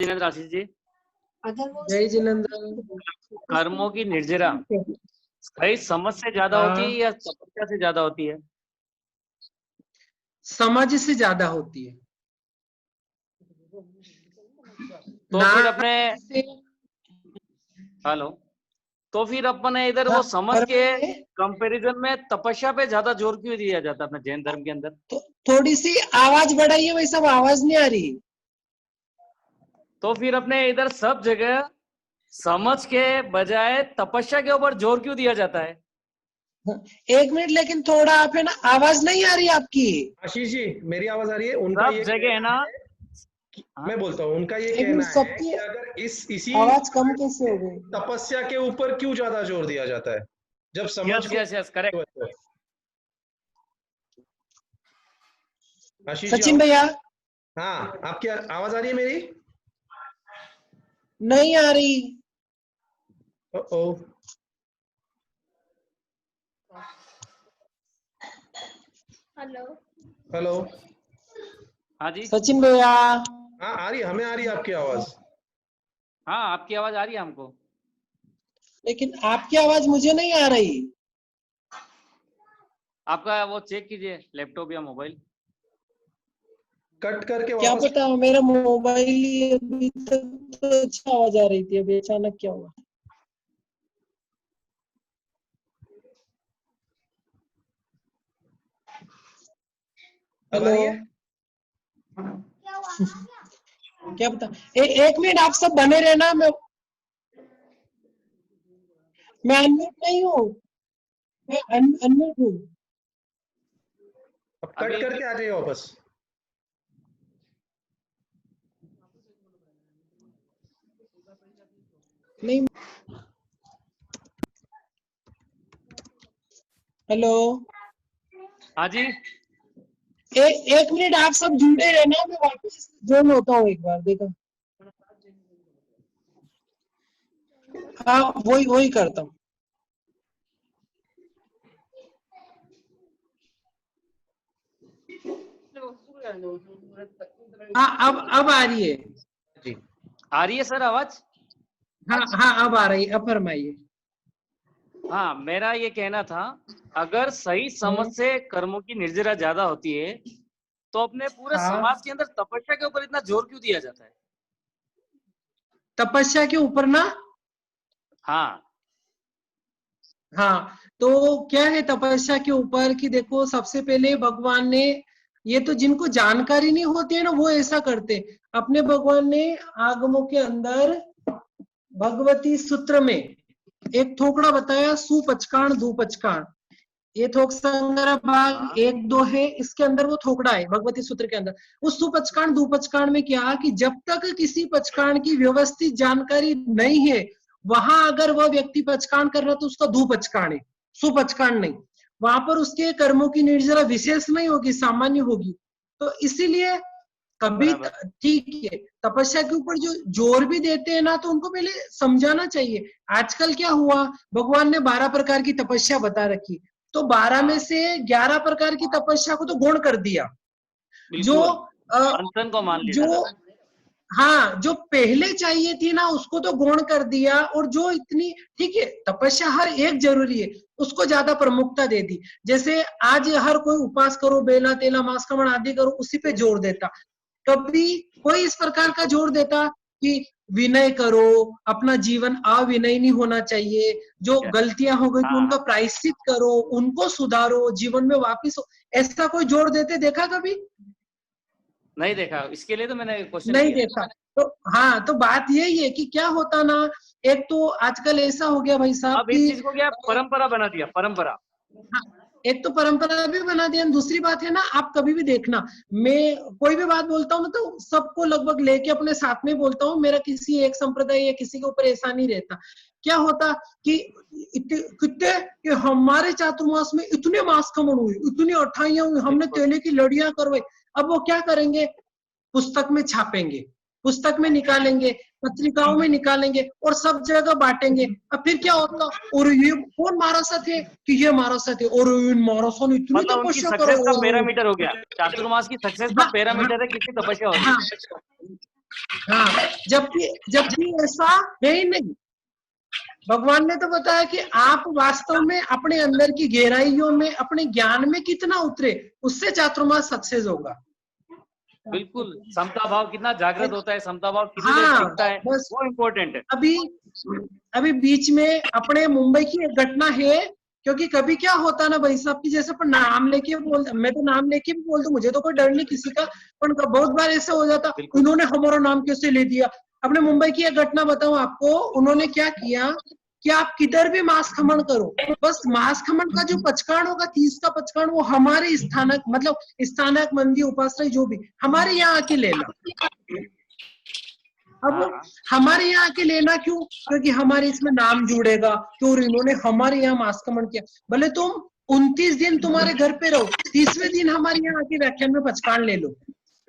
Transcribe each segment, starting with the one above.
जिनेंद्र आशीष जी। जय जिनेंद्र। कर्मों की निर्जरा सही समझ से ज्यादा होती है या तपस्या से ज्यादा होती है? समझ से ज्यादा होती है। तो फिर अपने हेलो, तो फिर अपने इधर वो समझ के कंपैरिजन में तपस्या पे ज्यादा जोर क्यों दिया जाता है अपने जैन धर्म के अंदर? तो थोड़ी सी आवाज बढ़ाइए, वही सब आवाज नहीं आ रही। तो फिर अपने इधर सब जगह समझ के बजाय तपस्या के ऊपर जोर क्यों दिया जाता है? एक मिनट, लेकिन थोड़ा आप है ना, आवाज नहीं आ रही आपकी। आशीष जी, मेरी आवाज आ रही है? उनका ये जगह है ना, मैं बोलता हूँ, उनका ये कहना है कि अगर इसी आवाज कम कैसे हो गई? तपस्या के ऊपर क्यों ज्यादा जोर दिया जाता है जब समझ को। Yes correct. आशीष सचिन भैया, हाँ, आपकी आवाज आ रही है? मेरी नहीं आ रही। ओ हेलो हेलो। हाँ जी सचिन भैया। हाँ, आ रही है, हमें आ रही है आपकी आवाज। हाँ, आपकी आवाज आ रही है हमको, लेकिन आपकी आवाज मुझे नहीं आ रही। आपका वो चेक कीजिए लैपटॉप या मोबाइल। कट करके क्या वापस। पता, मेरा मोबाइल ही अभी तक तो अच्छा आवाज आ रही थी, अभी अचानक क्या हुआ? अब आ रही है? क्या पता। एक मिनट, आप सब बने रहना। मैं अनम्यूट नहीं हूँ, मैं अनम्यूट हूँ। अब कट करके आ जाइए वापस। नहीं। हेलो। हाँ जी, एक मिनट, आप सब जुड़े रहना, मैं वापस ज्वाइन होता हूँ एक बार। देखो, हाँ वही करता हूँ। हाँ, अब आ रही है जी, आ रही है सर आवाज? हाँ अब आ रही है, अब फरमाइए। हाँ, मेरा ये कहना था, अगर सही समझ से कर्मों की निर्जरा ज्यादा होती है तो अपने पूरे समाज के अंदर तपस्या के ऊपर इतना जोर क्यों दिया जाता है? तपस्या के ऊपर ना? हाँ हाँ, तो क्या है तपस्या के ऊपर कि देखो, सबसे पहले भगवान ने, ये तो जिनको जानकारी नहीं होती है ना, वो ऐसा करते। अपने भगवान ने आगमों के अंदर भगवती सूत्र में एक थोकड़ा बताया, सुपचकाण धूपचकाण। ये थोक संग्रह भाग 1-2 है, इसके अंदर वो थोकड़ा है भगवती सूत्र के अंदर। उस सुपचकाण धूपचकाण में क्या कि जब तक किसी पचकाण की व्यवस्थित जानकारी नहीं है, वहां अगर वह व्यक्ति पचकाण कर रहा है तो उसका धूपचकाण है, सुपचकाण नहीं। वहां पर उसके कर्मों की निर्जरा विशेष नहीं होगी, सामान्य होगी। तो इसीलिए कभी ठीक है, तपस्या के ऊपर जो जोर भी देते हैं ना, तो उनको पहले समझाना चाहिए। आजकल क्या हुआ, भगवान ने 12 प्रकार की तपस्या बता रखी, तो 12 में से 11 प्रकार की तपस्या को तो गौण कर दिया। जो अनशन को मान लिया जो हाँ, जो पहले चाहिए थी ना, उसको तो गौण कर दिया। और जो इतनी, ठीक है, तपस्या हर एक जरूरी है, उसको ज्यादा प्रमुखता दे दी। जैसे आज हर कोई उपास करो, बेला तेला मास्कमण आदि करो, उसी पे जोर देता। कभी कोई इस प्रकार का जोर देता कि विनय करो, अपना जीवन अविनय नहीं होना चाहिए, जो गलतियां हो गई तो उनका प्रायश्चित करो, उनको सुधारो, जीवन में वापिस हो, ऐसा कोई जोर देते देखा कभी? नहीं देखा, इसके लिए तो मैंने क्वेश्चन नहीं किया। देखा। तो हाँ, तो बात यही है कि क्या होता ना, एक तो आजकल ऐसा हो गया भाई साहब अब कि इस चीज को क्या परंपरा बना दिया, परंपरा। हाँ, एक तो परंपरा भी बना दिया। दूसरी बात है ना, आप कभी भी देखना, मैं कोई भी बात बोलता हूँ ना तो सबको लगभग लेके अपने साथ में बोलता हूँ। मेरा किसी एक संप्रदाय या किसी के ऊपर ऐसा नहीं रहता। क्या होता कि कितने कि हमारे चातुर्मास में इतने मास्कमण हुए, इतनी अठाइयां हुई, हमने तेले की लड़ियां करवाई। अब वो क्या करेंगे, पुस्तक में छापेंगे, पुस्तक में निकालेंगे, पत्रिकाओं में निकालेंगे और सब जगह बांटेंगे। अब फिर क्या होता, और ये कौन महाराजा थे कि ये महाराजा थे, और इन महाराजा ने इतनी मतलब उनकी तपस्या सक्सेस का करो। पैरामीटर हो गया, चातुर्मास की सक्सेस का पैरामीटर है कितनी तपस्या हो रही है। हाँ, जबकि ऐसा है ही नहीं। भगवान ने तो बताया कि आप वास्तव में अपने अंदर की गहराइयों में अपने ज्ञान में कितना उतरे, उससे चातुर्मास सक्सेस होगा। बिल्कुल, समता भाव कितना जागृत होता है, समता भाव कितनी देर हाँ, टिकता है, बस वो इम्पोर्टेंट है। अभी अभी बीच में अपने मुंबई की एक घटना है, क्योंकि कभी क्या होता है ना भाई साहब की, जैसे अपन नाम लेके बोल, मैं तो नाम लेके भी बोलता हूँ, मुझे तो कोई डर नहीं किसी का, पर बहुत बार ऐसा हो जाता, बिल्कुल। इन्होंने हमारा नाम कैसे ले दिया। अपने मुंबई की एक घटना बताऊं आपको, उन्होंने क्या किया कि आप किधर भी मांस खमन करो, बस मांस खमन का जो पचकाण होगा, 30 का पचकाण, वो हमारे स्थानक, मतलब स्थानक मंदिर उपाश्रय जो भी हमारे यहाँ आके लेना। अब हाँ, हमारे यहाँ के लेना क्यों? क्योंकि हमारे इसमें नाम जुड़ेगा, क्यों इन्होंने हमारे यहाँ मास्कमण किया। भले तुम 29 दिन तुम्हारे घर पे रहो, 30वें दिन हमारे यहाँ आके व्याख्यान में पचकान ले लो।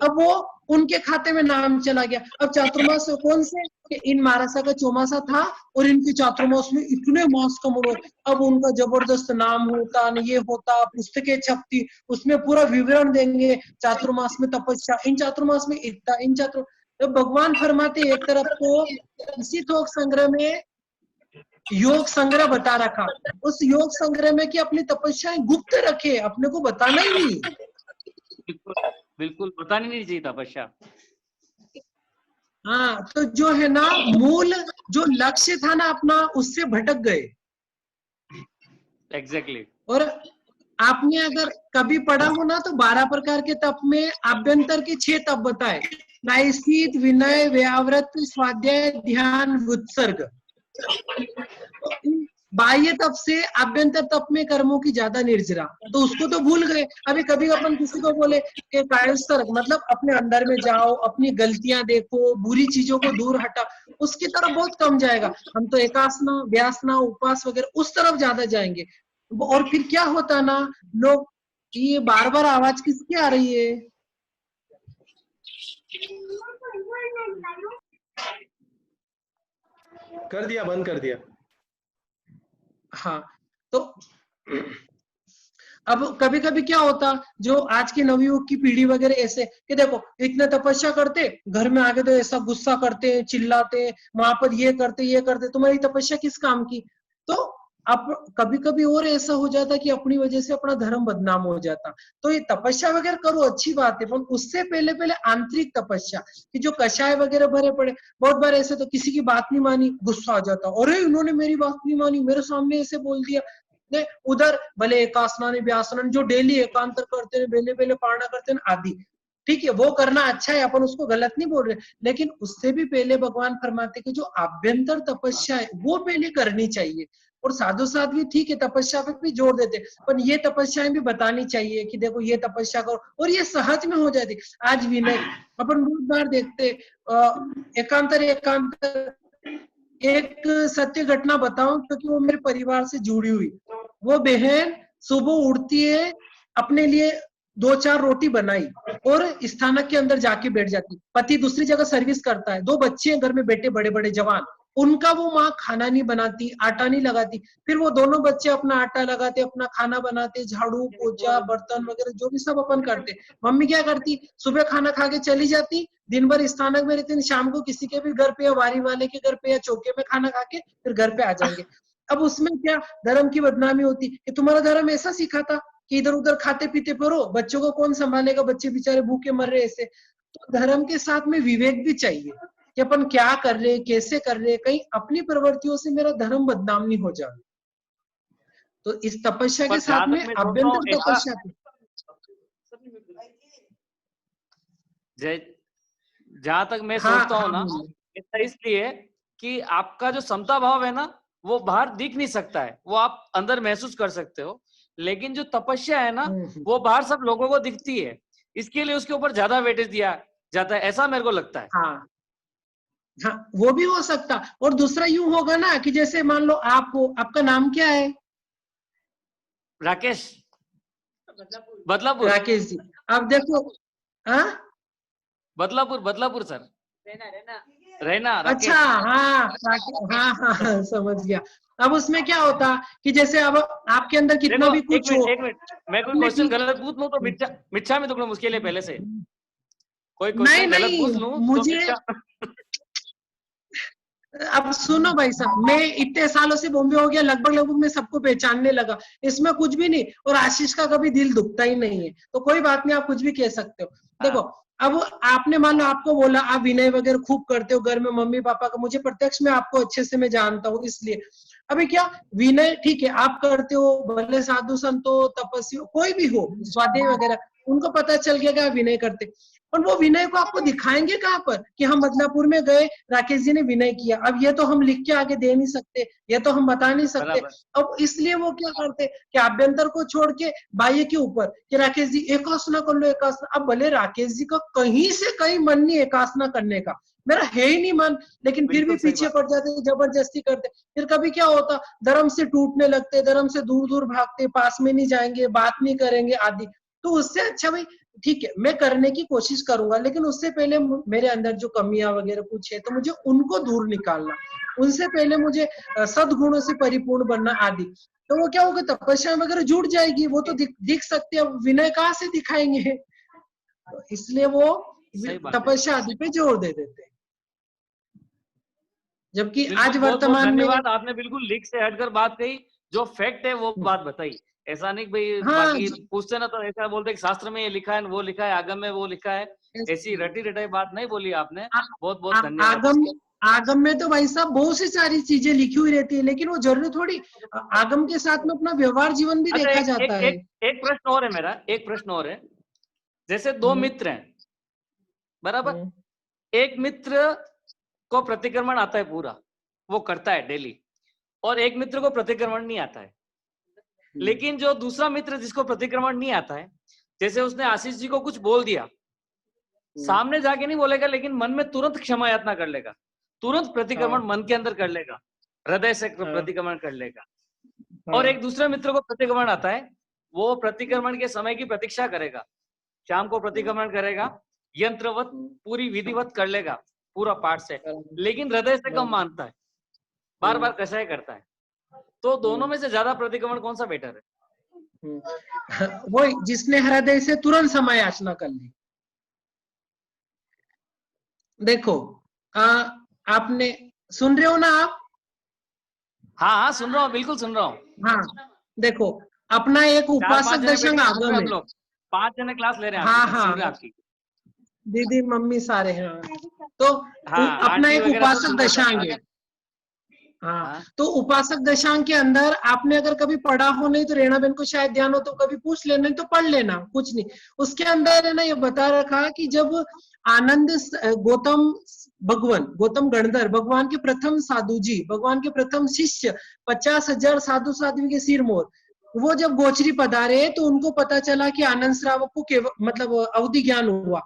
अब वो उनके खाते में नाम चला गया। अब चातुर्मास कौन से, इन महाराजा का चौमासा था और इनके चातुर्मास में इतने मास कमण हुए। अब उनका जबरदस्त नाम होता, ये होता, पुस्तकें छपती, उसमें पूरा विवरण देंगे, चातुर्मास में तपस्या, इन चातुर्मास में इतना, इन चातुर, तो भगवान फरमाते एक तरफ तो इसी थोक संग्रह में योग संग्रह बता रखा, उस योग संग्रह में कि अपनी तपस्याएं गुप्त रखे, अपने को बताना ही नहीं। बिल्कुल, बिल्कुल बतानी नहीं चाहिए तपस्या। हाँ, तो जो है ना, मूल जो लक्ष्य था ना अपना, उससे भटक गए। एग्जैक्टली। और आपने अगर कभी पढ़ा हो ना, तो 12 प्रकार के तप में आभ्यंतर के 6 तप बताए, प्रायश्चित, विनय, व्याव्रत, स्वाध्याय, ध्यान, उत्सर्ग। बाह्य तप से आभ्यंतर तप में कर्मों की ज्यादा निर्जरा, तो उसको तो भूल गए। अभी कभी अपन किसी को बोले कि कायस्तर मतलब अपने अंदर में जाओ, अपनी गलतियां देखो, बुरी चीजों को दूर हटा, उसकी तरफ बहुत कम जाएगा। हम तो एकासना, व्यासना, उपवास वगैरह उस तरफ ज्यादा जाएंगे। और फिर क्या होता ना, लोग, ये बार बार आवाज किसकी आ रही है? कर दिया, बंद कर दिया। हाँ, तो अब कभी कभी क्या होता, जो आज की नवयुग की पीढ़ी वगैरह ऐसे कि देखो इतने तपस्या करते, घर में आके तो ऐसा गुस्सा करते, चिल्लाते, वहां पर ये करते, तुम्हारी तपस्या किस काम की? तो अब कभी कभी और ऐसा हो जाता कि अपनी वजह से अपना धर्म बदनाम हो जाता। तो ये तपस्या वगैरह करो, अच्छी बात है, पर उससे पहले पहले आंतरिक तपस्या, कि जो कषाय वगैरह भरे पड़े, बहुत बार ऐसे तो किसी की बात नहीं मानी, गुस्सा आ जाता, अरे इन्होंने मेरी बात नहीं मानी, मेरे सामने ऐसे बोल दिया। ने उधर भले एकासना व्यासनन जो डेली एकांतर करते हैं, बेले बेले पारणा करते हैं आदि, ठीक है, वो करना अच्छा है, अपन उसको गलत नहीं बोल रहे, लेकिन उससे भी पहले भगवान फरमाते कि जो आभ्यंतर तपस्या है वो पहले करनी चाहिए। और साधु साथ भी ठीक है, तपस्या पे भी जोर देते, पर ये तपस्याएं भी बतानी चाहिए कि देखो ये तपस्या करो, और ये सहज में हो जाती। आज विनय अपन बहुत बार देखते, एकांतर एकांतर, एक सत्य घटना बताऊं क्योंकि वो मेरे परिवार से जुड़ी हुई। वो बहन सुबह उठती है, अपने लिए 2-4 रोटी बनाई और स्थानक के अंदर जाके बैठ जाती। पति दूसरी जगह सर्विस करता है, 2 बच्चे हैं घर में बैठे, बड़े बड़े जवान, उनका वो माँ खाना नहीं बनाती, आटा नहीं लगाती। फिर वो दोनों बच्चे अपना आटा लगाते, अपना खाना बनाते, झाड़ू पोछा बर्तन वगैरह जो भी सब अपन करते। मम्मी क्या करती, सुबह खाना खा के चली जाती, दिन भर स्थानक में रहती, शाम को किसी के भी घर पे या वारी वाले के घर पे या चौके में खाना खा के फिर घर पे आ जाएंगे। अब उसमें क्या धर्म की बदनामी होती कि तुम्हारा धर्म ऐसा सिखा था कि इधर उधर खाते पीते फिरो, बच्चों को कौन संभालेगा, बच्चे बेचारे भूखे मर रहे ऐसे। तो धर्म के साथ में विवेक भी चाहिए कि अपन क्या कर रहे, कैसे कर रहे, कहीं अपनी प्रवृत्तियों से मेरा धर्म बदनाम नहीं हो जाए। तो इस तपस्या के साथ में आभ्यंतर तपस्या थी। जहां तक मैं सोचता हूँ ना, ऐसा इसलिए कि आपका जो समता भाव है ना, वो बाहर दिख नहीं सकता है, वो आप अंदर महसूस कर सकते हो, लेकिन जो तपस्या है ना, वो बाहर सब लोगों को दिखती है, इसके लिए उसके ऊपर ज्यादा वेटेज दिया जाता है, ऐसा मेरे को लगता है। हाँ हाँ, वो भी हो सकता। और दूसरा यूं होगा ना कि जैसे मान लो आप हो, आपका नाम क्या है? राकेश, बदलापुर। राकेश जी, अब देखो, हाँ बदलापुर सर, रहना अच्छा, हाँ हाँ, समझ गया। अब उसमें क्या होता कि जैसे अब आपके अंदर कितना भी कुछ हो, एक मिनट, मैं कोई क्वेश्चन गलत पूछ लूं तो मिच्छा में दुखड़ा मुश्किल है पहले से। कोई नहीं क्वेश्चन गलत पूछ नहीं लूं मुझे तो अब सुनो भाई साहब, मैं इतने सालों से बॉम्बे हो गया, लगभग लगभग मैं सबको पहचानने लगा, इसमें कुछ भी नहीं। और आशीष का कभी दिल दुखता ही नहीं है, तो कोई बात नहीं, आप कुछ भी कह सकते हो। देखो, अब आपने मान लो आपको बोला आप विनय वगैरह खूब करते हो घर में मम्मी पापा का, मुझे प्रत्यक्ष में आपको अच्छे से मैं जानता हूँ, इसलिए अभी क्या विनय ठीक है आप करते हो, भले साधु संत हो, तपस्वी हो, कोई भी हो, स्वाध्याय वगैरह, उनको पता चल गया कि आप विनय करते, और वो विनय को आपको दिखाएंगे कहाँ पर कि हम बदलापुर में गए, राकेश जी ने विनय किया। अब ये तो हम लिख के आगे दे नहीं सकते, ये तो हम बता नहीं सकते। अब इसलिए वो क्या करते कि आभ्यंतर को छोड़ के बाह्य के ऊपर कि राकेश जी एकासना कर लो, एकासना। अब भले राकेश जी का कहीं से कहीं मन नहीं एकासना करने का, मेरा है ही नहीं मन, लेकिन फिर भी पीछे पड़ जाते, जबरदस्ती करते। फिर कभी क्या होता, धर्म से टूटने लगते, धर्म से दूर दूर भागते, पास में नहीं जाएंगे, बात नहीं करेंगे आदि। तो उससे अच्छा भाई ठीक है, मैं करने की कोशिश करूंगा, लेकिन उससे पहले मेरे अंदर जो कमियां वगैरह कुछ है तो मुझे उनको दूर निकालना, उनसे पहले मुझे सद्गुणों से परिपूर्ण बनना आदि। तो वो क्या होगा, तपस्या वगैरह जुड़ जाएगी, वो तो दिख सकते हैं, विनय कहाँ से दिखाएंगे, तो इसलिए वो तपस्या आदि पे जोर दे देते हैं। जबकि आज वर्तमान में धन्यवाद, आपने बिल्कुल लीक से हटकर बात कही, जो फैक्ट है वो बात बताई। ऐसा नहीं भाई बाकी पूछते ना तो ऐसा बोलते कि शास्त्र में ये लिखा है, वो लिखा है, आगम में वो लिखा है, ऐसी रटी रटाई बात नहीं बोली आपने। बहुत बहुत धन्यवाद। आगम में तो भाई साहब बहुत सी सारी चीजें लिखी हुई रहती है, लेकिन वो जरूरी थोड़ी आगम के साथ में अपना व्यवहार जीवन भी देखा जाता है। एक प्रश्न और है मेरा, एक प्रश्न और है। जैसे दो मित्र हैं, बराबर, एक मित्र को प्रतिक्रमण आता है पूरा, वो करता है डेली, और एक मित्र को प्रतिक्रमण नहीं आता है। लेकिन जो दूसरा मित्र जिसको प्रतिक्रमण नहीं आता है, जैसे उसने आशीष जी को कुछ बोल दिया, सामने जाके नहीं बोलेगा, लेकिन मन में तुरंत क्षमा याचना कर लेगा, तुरंत प्रतिक्रमण मन के अंदर कर लेगा, हृदय से प्रतिक्रमण कर लेगा। और एक दूसरे मित्र को प्रतिक्रमण आता है, वो प्रतिक्रमण के समय की प्रतीक्षा करेगा, शाम को प्रतिक्रमण करेगा, यंत्रवत पूरी विधिवत कर लेगा पूरा पाठ से, लेकिन हृदय से कम मानता है, बार बार कषाय करता है। तो दोनों में से ज्यादा प्रतिक्रमण कौन सा बेटर है? वो जिसने हृदय से तुरंत क्षमा याचना कर ली। देखो आपने सुन रहे हो ना आप? हाँ सुन रहा हूँ, बिल्कुल सुन रहा हूँ। हाँ देखो, अपना एक उपासक दशंग आगम है, 5 जने क्लास ले रहे हैं। हाँ आपकी दीदी मम्मी सारे हैं, तो अपना एक उपासक दशांग है। हाँ, तो उपासक दशांग के अंदर आपने अगर कभी पढ़ा हो, नहीं तो रेणा बेन को शायद ध्यान हो तो कभी पूछ लेना, नहीं तो पढ़ लेना, कुछ नहीं। उसके अंदर है ना ये बता रखा कि जब आनंद गौतम गणधर भगवान के प्रथम साधु जी, भगवान के प्रथम शिष्य, 50,000 साधु साध्वी के सिर मोर, वो जब गोचरी पधारे तो उनको पता चला कि आनंद श्रावक को मतलब अवधि ज्ञान हुआ,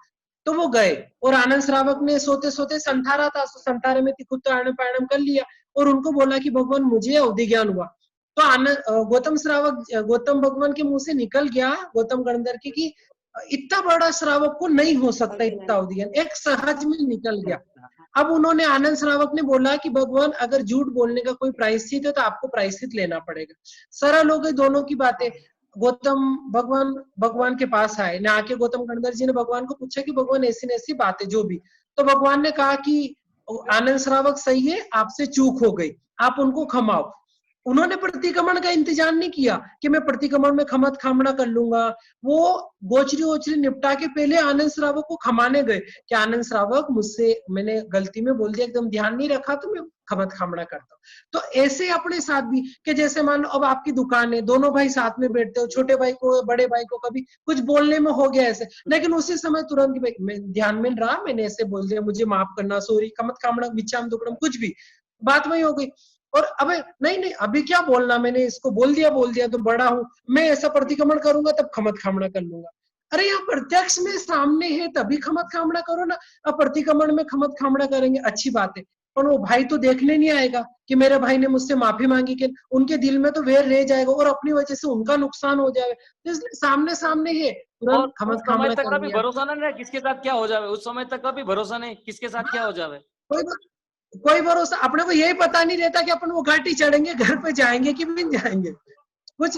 तो वो गए, और आनंद श्रावक ने सोते सोते संथारा था, संथारे में तिकुत्तारण पायणम कर लिया, और उनको बोला कि भगवान मुझे अवधि ज्ञान हुआ। तो गौतम भगवान के मुंह से निकल गया, गौतम गणधर की, कि इतना बड़ा श्रावक को नहीं हो सकता इतना अवधि ज्ञान, एक सहज में निकल गया। अब उन्होंने आनंद श्रावक ने बोला कि भगवान अगर झूठ बोलने का कोई प्रायश्चित है तो आपको प्रायश्चित लेना पड़ेगा। सरल हो गई दोनों की बातें। गौतम भगवान के पास आए, ना आके गौतम गणधर जी ने भगवान को पूछा कि भगवान ऐसी बातें जो भी, तो भगवान ने कहा कि आनंद श्रावक सही है, आपसे चूक हो गई, आप उनको क्षमाओ। उन्होंने प्रतिक्रमण का इंतजार नहीं किया कि मैं प्रतिक्रमण में खमत खामना कर लूंगा, वो गोचरी वोचरी निपटा के पहले आनंद श्रावक को खमाने गए कि आनंद श्रावक मुझसे मैंने गलती में बोल दिया, एकदम ध्यान नहीं रखा, तो मैं खमत खामना करता हूँ। तो ऐसे अपने साथ भी कि जैसे मान लो अब आपकी दुकान है, दोनों भाई साथ में बैठते हो, छोटे भाई को बड़े भाई को कभी कुछ बोलने में हो गया ऐसे, लेकिन उसी समय तुरंत भाई मैं ध्यान में रहा, मैंने ऐसे बोल दिया, मुझे माफ करना, सॉरी, खमत खामना, विचाम दुकड़म, कुछ भी बात वही हो गई। और अबे नहीं अभी क्या बोलना, मैंने इसको बोल दिया तो बड़ा हूं मैं, ऐसा प्रतिक्रमण करूंगा तब खमत खामना कर लूंगा। अरे यहाँ प्रत्यक्ष में सामने है तभी खमत खामना करो ना। अब प्रतिक्रमण में खमत खामना करेंगे अच्छी बात है, पर वो भाई तो देखने नहीं आएगा कि मेरे भाई ने मुझसे माफी मांगी, कि उनके दिल में तो वैर रह जाएगा और अपनी वजह से उनका नुकसान हो जाएगा। इसलिए सामने है तुरंत खमत खामना करेंगे। भरोसा नहीं किसके साथ क्या हो जाए, उस समय तक कभी भरोसा नहीं किसके साथ क्या हो जाए, कोई भरोसा, अपने को यही पता नहीं रहता कि अपन वो घाटी चढ़ेंगे, घर पे जाएंगे कि नहीं जाएंगे, कुछ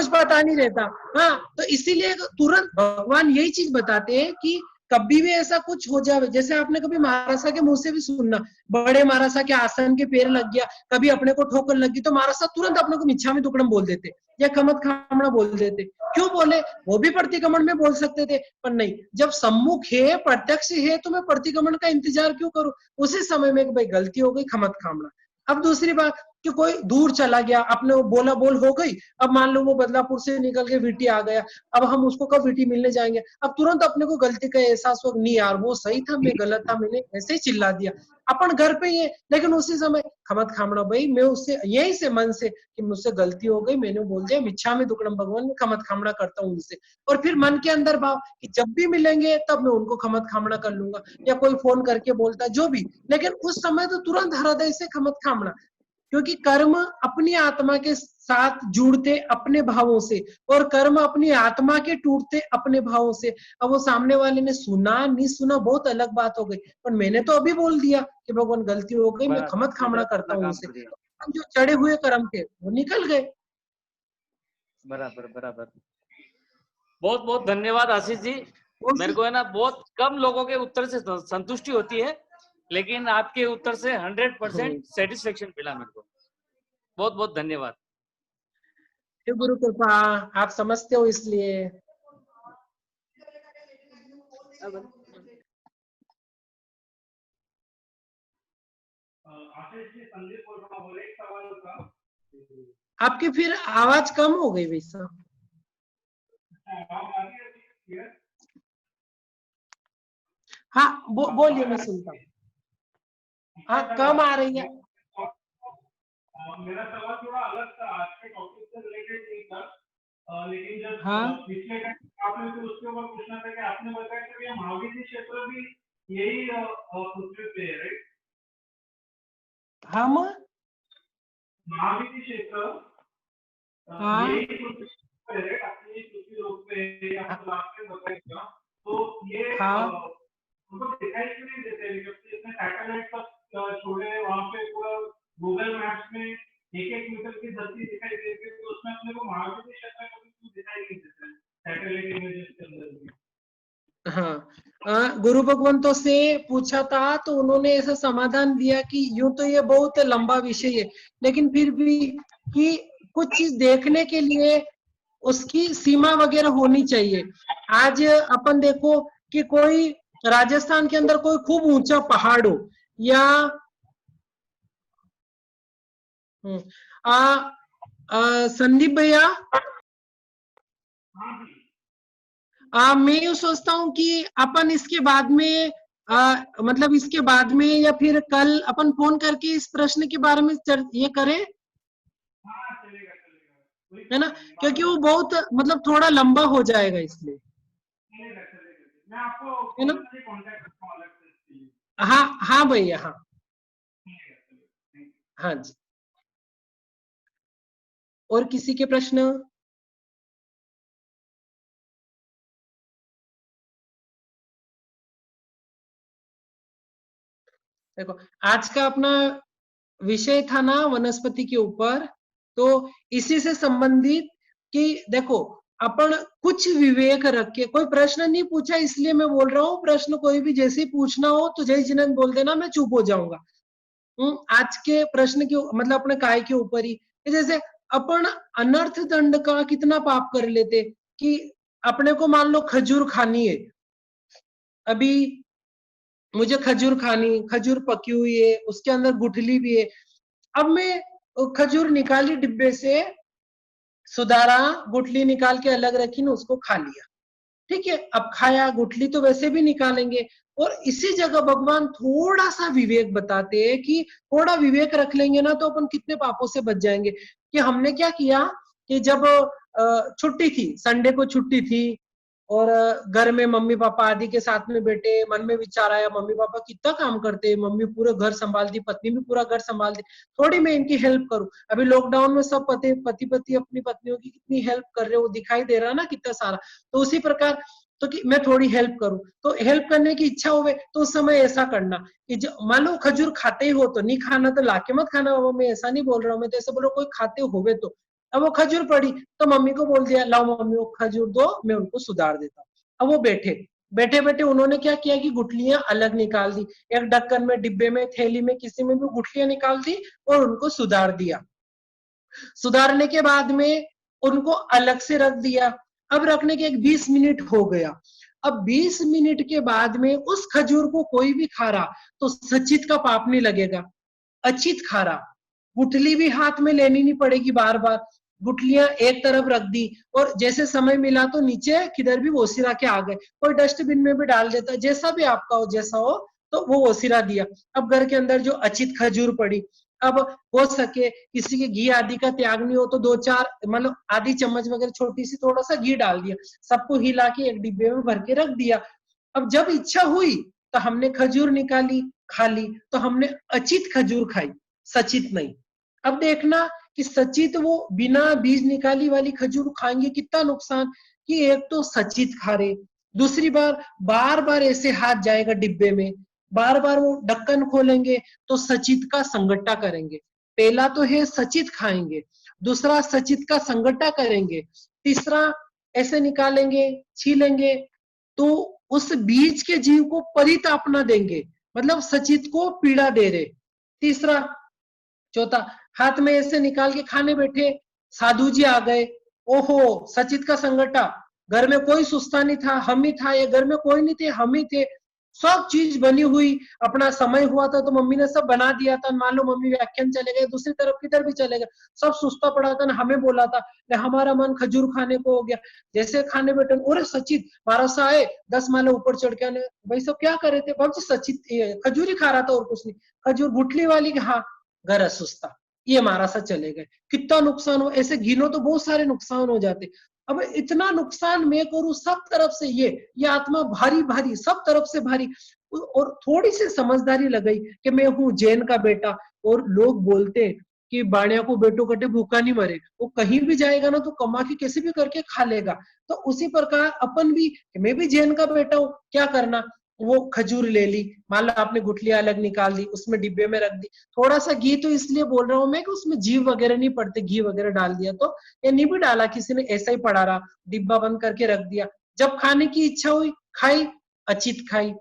पता नहीं रहता। हाँ, तो इसीलिए तुरंत भगवान यही चीज बताते हैं कि कभी भी ऐसा कुछ हो जाए, जैसे आपने कभी महाराजा के मुंह से भी सुनना, बड़े महाराजा के आसन के पैर लग गया, कभी अपने को ठोकर लगी तो महाराजा तुरंत अपने को मिच्छामी दुक्कडम बोल देते या खमत खामड़ा बोल देते। क्यों बोले? वो भी प्रतिक्रमण में बोल सकते थे, पर नहीं, जब सम्मुख है, प्रत्यक्ष है, तो मैं प्रतिक्रमण का इंतजार क्यों करूं? उसी समय में भाई गलती हो गई, खमत खामड़ा। अब दूसरी बात कि कोई दूर चला गया, अपने बोला बोल हो गई, अब मान लो वो बदलापुर से निकल के वीटी आ गया, अब हम उसको कब वीटी मिलने जाएंगे? अब तुरंत अपने को गलती का एहसास हो, नहीं यार वो सही था, मैं गलत था, मैंने ऐसे ही चिल्ला दिया। अपन घर पे ही है, लेकिन उसी समय खमत खामड़ा भाई, मैं उससे यही से मन से कि मुझसे गलती हो गई, मैंने बोल दिया, मिच्छामी दुक्कडम भगवान, मैं खमत खामड़ा करता हूँ उनसे। और फिर मन के अंदर भाव कि जब भी मिलेंगे तब मैं उनको खमत खामड़ा कर लूंगा, या कोई फोन करके बोलता जो भी, लेकिन उस समय तो तुरंत हृदय से खमत खामड़ा। क्योंकि कर्म अपनी आत्मा के साथ जुड़ते अपने भावों से, और कर्म अपनी आत्मा के टूटते अपने भावों से। अब वो सामने वाले ने सुना नहीं सुना बहुत अलग बात हो गई, पर मैंने तो अभी बोल दिया कि भगवान गलती हो गई, मैं खमत खामड़ा करता हूँ उनसे। जो चढ़े हुए कर्म थे वो निकल गए। बराबर बराबर। बहुत बहुत धन्यवाद आशीष जी। मेरे को है ना बहुत कम लोगों के उत्तर से संतुष्टि होती है, लेकिन आपके उत्तर से 100% सेटिस्फेक्शन मिला मेरे को। बहुत बहुत धन्यवाद। गुरु कृपा, आप समझते हो इसलिए। आपकी फिर आवाज कम हो गई वैसा। हाँ बोलिए, मैं सुनता हूँ। हाँ कम आ रही है। मेरा सवाल थोड़ा अलग था, आज के टॉपिक से रिलेटेड नहीं था, लेकिन जब पिछले आपने तो उसके ऊपर पूछना था कि आपने बताया कि ये महावीर क्षेत्र भी यही पृथ्वी पे है, राइट? हम महावीर क्षेत्र यही पृथ्वी पे है, अपनी पृथ्वी लोक पे आपने बताया, तो ये उनको दिखाई क्यों नहीं देते? जबकि इसमें सैटेलाइट पर छोड़े, वहाँ पे पूरा गूगल मैप्स में एक मीटर की धरती दिखाई देती है, तो उसमें अपने को महावीर क्षेत्र कभी क्यों दिखाई नहीं देता सैटेलाइट इमेजेस के अंदर भी? हाँ, गुरु भगवंतों से पूछा था तो उन्होंने ऐसा समाधान दिया कि यूं तो ये बहुत लंबा विषय है, लेकिन फिर भी कि कुछ चीज देखने के लिए उसकी सीमा वगैरह होनी चाहिए। आज अपन देखो कि कोई राजस्थान के अंदर कोई खूब ऊंचा पहाड़ हो, या संदीप भैया, मैं ये सोचता हूँ कि अपन इसके बाद में मतलब इसके बाद में या फिर कल अपन फोन करके इस प्रश्न के बारे में ये करें, है ना? क्योंकि वो बहुत मतलब थोड़ा लंबा हो जाएगा इसलिए, है ना? हाँ भैया, हाँ जी। और किसी के प्रश्न? देखो आज का अपना विषय था ना वनस्पति के ऊपर, तो इसी से संबंधित कि देखो अपन कुछ विवेक रख के, कोई प्रश्न नहीं पूछा इसलिए मैं बोल रहा हूँ, प्रश्न कोई भी जैसे ही पूछना हो तो जय जिनेंद्र बोल देना, मैं चुप हो जाऊंगा। आज के प्रश्न के मतलब अपने काय के ऊपर ही, जैसे अपन अनर्थ दंड का कितना पाप कर लेते कि अपने को मान लो खजूर खानी है, अभी मुझे खजूर खानी, खजूर पकी हुई है, उसके अंदर गुठली भी है, अब मैं खजूर निकाली डिब्बे से, सुधारा, गुठली निकाल के अलग रखी ना, उसको खा लिया, ठीक है, अब खाया, गुठली तो वैसे भी निकालेंगे। और इसी जगह भगवान थोड़ा सा विवेक बताते हैं कि थोड़ा विवेक रख लेंगे ना तो अपन कितने पापों से बच जाएंगे। कि हमने क्या किया कि जब छुट्टी थी, संडे को छुट्टी थी, और घर में मम्मी पापा आदि के साथ में बैठे, मन में विचार आया मम्मी पापा कितना काम करते हैं, मम्मी पूरा घर संभालती, पत्नी भी पूरा घर संभालती, थोड़ी मैं इनकी हेल्प करूं। अभी लॉकडाउन में सब पति अपनी पत्नियों की कितनी हेल्प कर रहे हो, दिखाई दे रहा ना कितना सारा, तो उसी प्रकार तो कि मैं थोड़ी हेल्प करूं, तो हेल्प करने की इच्छा होवे तो उस समय ऐसा करना कि मान लो खजूर खाते ही हो तो नहीं खाना तो लाके मत खाना बाबा, मैं ऐसा नहीं बोल रहा हूँ, मैं तो ऐसा बोल रहा हूँ कोई खाते होवे तो। अब वो खजूर पड़ी तो मम्मी को बोल दिया लाओ मम्मी वो खजूर दो, मैं उनको सुधार देता हूँ। अब वो बैठे, बैठे बैठे उन्होंने क्या किया कि गुठलियां अलग निकाल दी, एक ढक्कन में, डिब्बे में, थैली में, किसी में भी गुठलियां निकाल दी और उनको सुधार दिया। सुधारने के बाद में उनको अलग से रख दिया। अब रखने के 20 मिनट हो गया। अब 20 मिनट के बाद में उस खजूर को कोई भी खा रहा तो सचित का पाप नहीं लगेगा, अचित खा रहा। गुठली भी हाथ में लेनी नहीं पड़ेगी बार बार, गुठलियां एक तरफ रख दी और जैसे समय मिला तो नीचे किधर भी ओसिरा के आ गए, कोई डस्टबिन में भी डाल देता, जैसा भी आपका हो, जैसा हो तो वो ओसिरा दिया। अब घर के अंदर जो अचित खजूर पड़ी, अब हो सके किसी के घी आदि का त्याग नहीं हो तो 2-4 मतलब आधी चम्मच वगैरह छोटी सी थोड़ा सा घी डाल दिया, सबको हिला के एक डिब्बे में भर के रख दिया। अब जब इच्छा हुई तो हमने खजूर निकाली, खा ली, तो हमने अचित खजूर खाई, सचित नहीं। अब देखना कि सचित वो बिना बीज निकाली वाली खजूर खाएंगे कितना नुकसान, कि एक तो सचित खा रहे, दूसरी बार बार ऐसे हाथ जाएगा डिब्बे में, बार बार वो ढक्कन खोलेंगे तो सचित का संगट्टा करेंगे। पहला तो है सचित खाएंगे, दूसरा सचित का संगट्टा करेंगे, तीसरा ऐसे निकालेंगे, छीलेंगे तो उस बीज के जीव को परितापना देंगे, मतलब सचित को पीड़ा दे रहे। तीसरा, चौथा, हाथ में ऐसे निकाल के खाने बैठे, साधु जी आ गए, ओहो सचित का संगठा, घर में कोई सुस्ता नहीं था, हम ही था, ये घर में कोई नहीं थे, हम ही थे, सब चीज बनी हुई, अपना समय हुआ था तो मम्मी ने सब बना दिया था, मान लो मम्मी व्याख्यान चले गए, दूसरी तरफ किधर भी चले गए, सब सुस्ता पड़ा था ना, हमें बोला था, हमारा मन खजूर खाने को हो गया, जैसे खाने बैठे, अरे सचित महाराज सा आए, 10 माले ऊपर चढ़ के आने, भाई सब क्या कर रहे थे, बाबू जी सचित खजूर ही खा रहा था और कुछ नहीं, खजूर गुठली वाली, हाँ घर असुस्ता, ये हमारा सा चले गए, कितना नुकसान हो, ऐसे गिनो तो बहुत सारे नुकसान हो जाते। अब इतना नुकसान मैं करूं सब तरफ से, ये आत्मा भारी भारी, सब तरफ से भारी, और थोड़ी सी समझदारी लगाई कि मैं हूं जैन का बेटा, और लोग बोलते कि बाणिया को बेटो कटे भूखा नहीं मरे, वो कहीं भी जाएगा ना तो कमा के कैसे भी करके खा लेगा, तो उसी प्रकार अपन भी, मैं भी जैन का बेटा हूं, क्या करना, वो खजूर ले ली, मान लो आपने गुठलियां अलग निकाल दी, उसमें डिब्बे में रख दी, थोड़ा सा घी तो इसलिए बोल रहा हूं मैं कि उसमें जीव वगैरह नहीं पड़ते, घी वगैरह डाल दिया तो, या नहीं भी डाला, किसी ने ऐसा ही पड़ा रहा, डिब्बा बंद करके रख दिया, जब खाने की इच्छा हुई खाई, अचित खाई,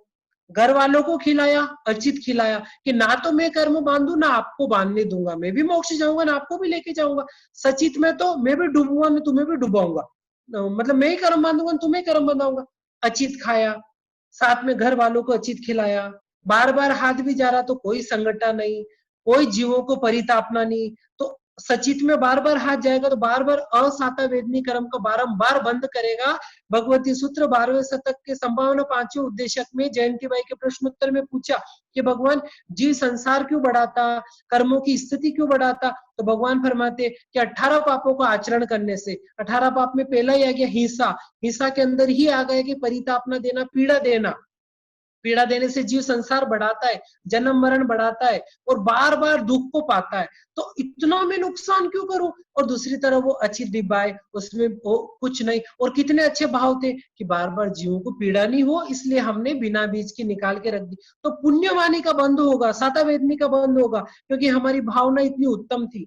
घर वालों को खिलाया, अचित खिलाया, कि ना तो मैं कर्म बांधू ना आपको बांधने दूंगा, मैं भी मोक्ष जाऊंगा ना आपको भी लेके जाऊंगा, सचित में तो मैं भी डूबूंगा, मैं तुम्हें भी डुबाऊंगा, मतलब मैं ही कर्म बांधूंगा, तुम्हें कर्म बांधाऊंगा, अचित खाया, साथ में घर वालों को अचित खिलाया, बार बार हाथ भी जा रहा तो कोई संगठा नहीं, कोई जीवों को परितापना नहीं, तो सचित में बार बार हाथ जाएगा तो बार बार असाता वेदनी कर्म को बारंबार बंद करेगा। भगवती सूत्र 12वें शतक के संभावना 5वें उद्देशक में जयंती बाई के प्रश्नोत्तर में पूछा कि भगवान जीव संसार क्यों बढ़ाता, कर्मों की स्थिति क्यों बढ़ाता, तो भगवान फरमाते कि 18 पापों का आचरण करने से, 18 पाप में पहला ही आ गया हिंसा, हिंसा के अंदर ही आ गया कि परितापना देना, पीड़ा देना, पीड़ा देने से जीव संसार बढ़ाता है, जन्म मरण बढ़ाता है और बार बार दुख को पाता है, तो इतना मैं नुकसान क्यों करूं, और दूसरी तरफ वो अच्छी डिब्बा है उसमें वो कुछ नहीं, और कितने अच्छे भाव थे कि बार बार जीवों को पीड़ा नहीं हो, इसलिए हमने बिना बीज के निकाल के रख दी, तो पुण्यवाणी का बंद होगा, साता वेदनी का बंद होगा, क्योंकि हमारी भावना इतनी उत्तम थी।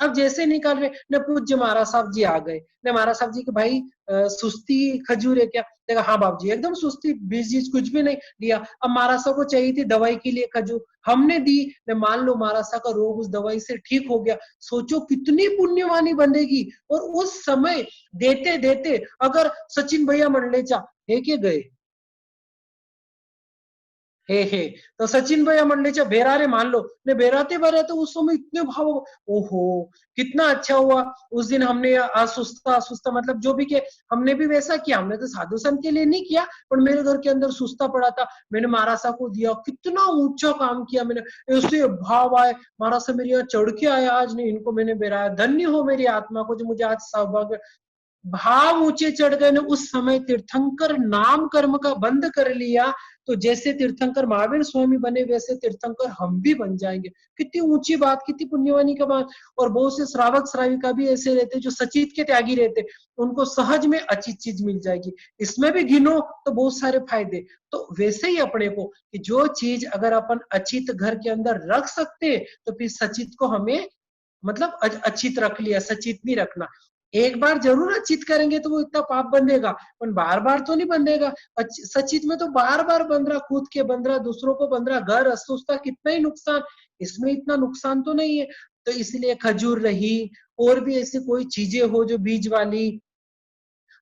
अब जैसे निकाल रहे न, पूज्य महाराज साहब जी आ गए, न महाराज साहब जी के भाई सुस्ती खजूर है क्या, देखा हाँ बाबू जी एकदम सुस्ती, बीज कुछ भी नहीं दिया, अब महाराज साहब को चाहिए थी दवाई के लिए खजूर, हमने दी, न मान लो महाराज साहब का रोग उस दवाई से ठीक हो गया, सोचो कितनी पुण्यवानी बनेगी। और उस समय देते देते अगर सचिन भैया मंडलेचा हे के गए हे तो सचिन भैया मंडलेचा बेरारे मान लो ने बेराते बेराते उस समय इतने भाव, ओहो कितना अच्छा हुआ उस दिन हमने सुस्ता मतलब जो भी के हमने भी वैसा किया, हमने तो साधु संत के लिए नहीं किया, पर मेरे घर के अंदर सुस्ता पड़ा था, मैंने महाराज साहब को दिया, कितना ऊंचा काम किया मैंने, ऐसे भाव आए, महाराज साहब मेरे यहाँ चढ़ के आया, आज नहीं इनको मैंने बेराया, धन्य हो मेरी आत्मा को जो मुझे आज सौभाग्य, भाव ऊंचे चढ़ गए ने, उस समय तीर्थंकर नाम कर्म का बंद कर लिया, तो जैसे तीर्थंकर महावीर स्वामी बने वैसे तीर्थंकर हम भी बन जाएंगे, कितनी ऊंची बात, कितनी पुण्यवानी का बात। और बहुत से श्रावक श्राविका भी ऐसे रहते जो सचित के त्यागी रहते, उनको सहज में अच्छी चीज मिल जाएगी, इसमें भी गिनो तो बहुत सारे फायदे। तो वैसे ही अपने को कि जो चीज अगर अपन अचित घर के अंदर रख सकते तो फिर सचित को हमें मतलब अचित रख लिया, सचित नहीं रखना। एक बार जरूर अचित करेंगे तो वो इतना पाप बंधेगा, पर बार बार तो नहीं बंधेगा। सचित में तो बार बार बंध रहा, खुद के बंध रहा, दूसरों को बंध रहा, घर अस्त उसका कितना ही नुकसान, इसमें इतना नुकसान तो नहीं है। तो इसलिए खजूर रही, और भी ऐसी कोई चीजें हो जो बीज वाली,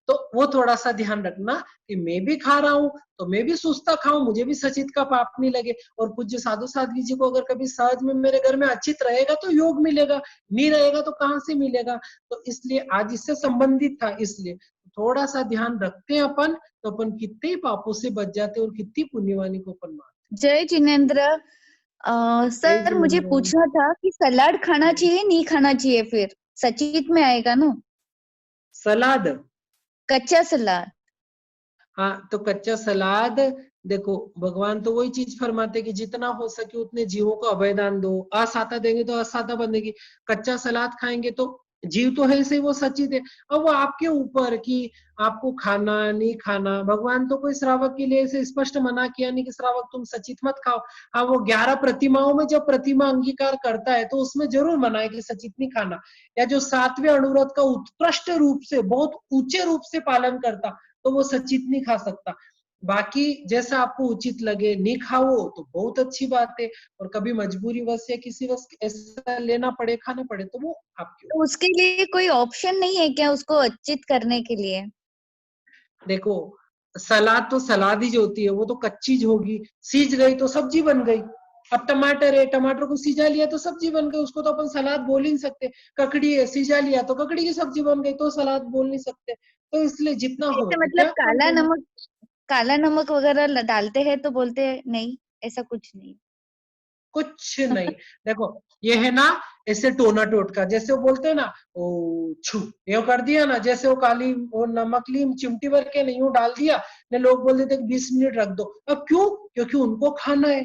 तो वो थोड़ा सा ध्यान रखना कि मैं भी खा रहा हूं तो मैं भी सुस्ता खाऊं, मुझे भी सचित का पाप नहीं लगे। और पूज्य साधु साध्वी जी को अगर कभी सहज में मेरे घर में अचित रहेगा तो योग मिलेगा, नहीं रहेगा तो कहां से मिलेगा। तो इसलिए आज इससे संबंधित था, इसलिए थोड़ा सा ध्यान रखते हैं अपन, तो अपन कितने पापों से बच जाते और कितनी पुण्यवानी को अपन मानते। जय जिनेन्द्र। सर मुझे पूछना था कि सलाद खाना चाहिए नहीं खाना चाहिए, फिर सचित में आएगा ना? सलाद, कच्चा सलाद। हाँ तो कच्चा सलाद देखो, भगवान तो वही चीज फरमाते कि जितना हो सके उतने जीवों को अभयदान दो, असाता देंगे तो असाता बनेगी। कच्चा सलाद खाएंगे तो जीव तो है से वो सचित है। अब वो आपके ऊपर कि आपको खाना नहीं खाना, भगवान तो कोई श्रावक के लिए ऐसे स्पष्ट मना किया नहीं कि श्रावक तुम सचित मत खाओ। हाँ वो 11 प्रतिमाओं में जब प्रतिमा अंगीकार करता है तो उसमें जरूर मना है कि सचित नहीं खाना, या जो 7वें अनुरोध का उत्कृष्ट रूप से बहुत ऊंचे रूप से पालन करता तो वो सचित नहीं खा सकता। बाकी जैसा आपको उचित लगे नहीं खाओ तो बहुत अच्छी बात है, और कभी मजबूरी वश या किसी वश ऐसा लेना पड़े खाना पड़े तो वो आपके। तो उसके लिए कोई ऑप्शन नहीं है क्या उसको अच्छित करने के लिए? देखो सलाद तो सलाद ही जो होती है वो तो कच्ची होगी, सीज गई तो सब्जी बन गई। अब टमाटर है, टमाटर को सीजा लिया तो सब्जी बन गई, उसको तो अपन सलाद बोल ही नहीं सकते। ककड़ी है, सीजा लिया तो ककड़ी की सब्जी बन गई, तो सलाद बोल नहीं सकते। तो इसलिए जितना हो ऐसे मतलब काला नमक वगैरह डालते हैं तो बोलते हैं नहीं, ऐसा कुछ नहीं। कुछ नहीं। देखो ये है ना ऐसे टोना टोटका, जैसे वो बोलते हैं ना ओ छू ये कर दिया ना, जैसे वो काली वो नमक ली चिमटी भर के नहीं डाल दिया ने, लोग बोल देते 20 मिनट रख दो। अब क्यों? क्योंकि उनको खाना है,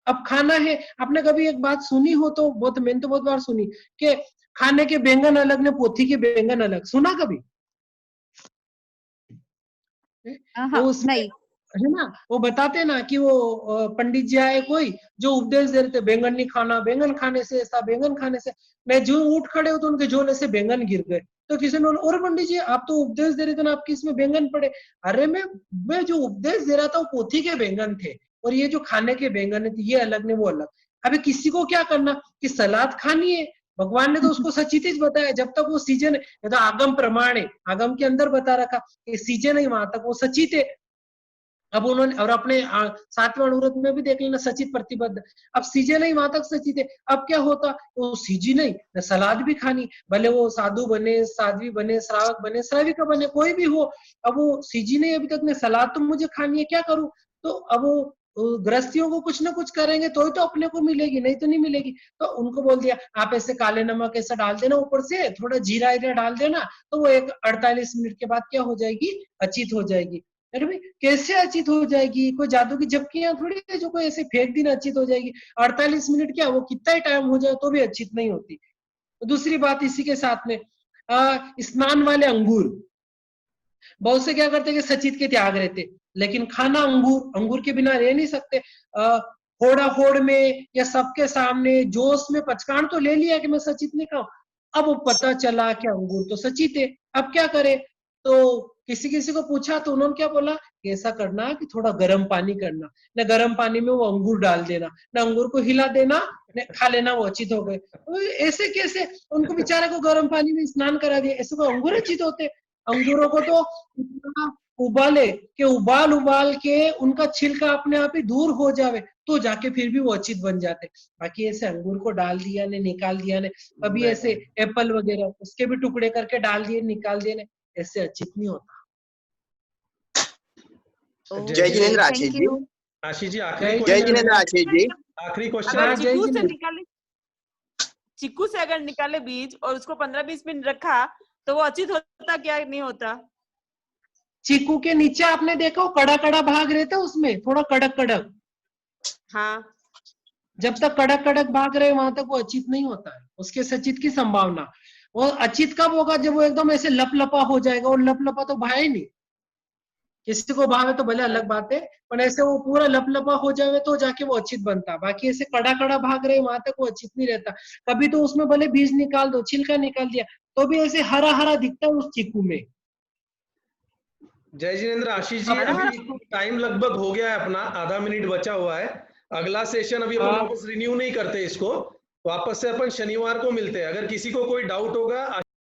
अब खाना है। आपने कभी एक बात सुनी हो तो बहुत, मैंने तो बहुत बार सुनी कि खाने के बैंगन अलग ने पोथी के बैंगन अलग, सुना कभी? वो उसमें नहीं है ना, वो बताते ना कि वो पंडित जी आए कोई जो उपदेश दे रहे थे, बैंगन नहीं खाना, बैंगन खाने से ऐसा, बैंगन खाने से। मैं जो उठ खड़े हो तो उनके झोले से बैंगन गिर गए। तो किसी ने बोला और पंडित जी आप तो उपदेश दे रहे थे ना, आपके इसमें बैंगन पड़े। अरे मैं जो उपदेश दे रहा था वो पोथी के बैंगन थे, और ये जो खाने के बैंगन थे ये अलग ने वो अलग। अभी किसी को क्या करना कि सलाद खानी है, भगवान ने तो उसको सचित ही बताया जब तक वो सीजन है, तो आगम प्रमाण है, आगम के अंदर बता रखा कि सीजन है वहां तक वो सचित है। अब उन्होंने और अपने 7वें अनुरोध में भी देख लेना सचित प्रतिबद्ध, अब सीजे नहीं वहां तक सचित है। अब क्या होता, वो सीजी नहीं न सलाद भी खानी, भले वो साधु बने, साध्वी बने, श्रावक बने, श्राविका बने, कोई भी हो, अब वो सीजी नहीं अभी तक ने सलाद तो मुझे खानी है, क्या करूं? तो अब वो गृहस्थियों को कुछ ना कुछ करेंगे तो ही तो अपने को मिलेगी, नहीं तो नहीं मिलेगी। तो उनको बोल दिया आप ऐसे काले नमक ऐसा डाल देना, ऊपर से थोड़ा जीरा ईरा डाल देना, तो वो एक 48 मिनट के बाद क्या हो जाएगी, अचित हो जाएगी। अरे भाई कैसे अचित हो जाएगी? कोई जादू की झपकियां थोड़ी है जो कोई ऐसे फेंक दिन अचित हो जाएगी। 48 मिनट क्या वो कितना ही टाइम हो जाए तो भी अचित नहीं होती। दूसरी बात इसी के साथ में स्नान वाले अंगूर, बहुत से क्या करते कि सचित के त्याग रहते, लेकिन खाना अंगूर के बिना रह नहीं सकते। होड़ा होड़ में या सबके सामने जोश में पचकान तो ले लिया कि मैं सचित नहीं खाऊं, अब वो पता चला कि अंगूर तो सचित है, अब क्या करे? तो किसी को पूछा तो उन्होंने क्या बोला कि ऐसा करना कि थोड़ा गर्म पानी करना, न गर्म पानी में वो अंगूर डाल देना, न अंगूर को हिला देना, न खा लेना, वो अचित हो गए। ऐसे कैसे? उनको बेचारे को गर्म पानी में स्नान करा दिया, ऐसे को अंगूर अचित होते? अंगूरों को तो इतना उबाले कि उबाल के उनका छिलका अपने आप ही दूर हो जावे तो जाके फिर भी वो अचित बन जाते। बाकी ऐसे अंगूर को डाल दिया ने निकाल दिया ने, अभी ऐसे एप्पल वगैरह उसके भी टुकड़े करके डाल दिए निकाल दिए ने, ऐसे अचित नहीं होता। जय जिनेन्द्र आशीष जी। आशीष जी जय जिनेन्द्र आशीष जी। आखिरी क्वेश्चन। अगर चीकू से निकाले, चीकू से अगर निकाले बीज और उसको 15-20 मिनट रखा तो वो अचित होता क्या नहीं होता? चीकू के नीचे आपने देखा वो कड़ा कड़ा भाग रहता है, उसमें थोड़ा कड़क कड़क, हाँ जब तक कड़क कड़क भाग रहे वहां तक वो अचित नहीं होता है, उसके सचित की संभावना। वो अचित कब होगा? जब वो एकदम ऐसे लपलपा हो जाएगा, और लपलपा तो भाई नहीं, किसी को भावे तो भले अलग बात है, पर ऐसे वो पूरा लपलपा हो जावे तो जाके वो अचित बनता। बाकी ऐसे कड़ा कड़ा भाग रहे वहां तक वो अचित नहीं रहता। कभी तो उसमें भले बीज निकाल दो, छिलका निकाल दिया, तो भी ऐसे हरा हरा दिखता है उस चीकू में। जय जिनेंद्र। आशीष जी, अभी टाइम लगभग हो गया है अपना, आधा मिनट बचा हुआ है। अगला सेशन अभी अपन वापस रिन्यू नहीं करते इसको, वापस से अपन शनिवार को मिलते हैं। अगर किसी को कोई डाउट होगा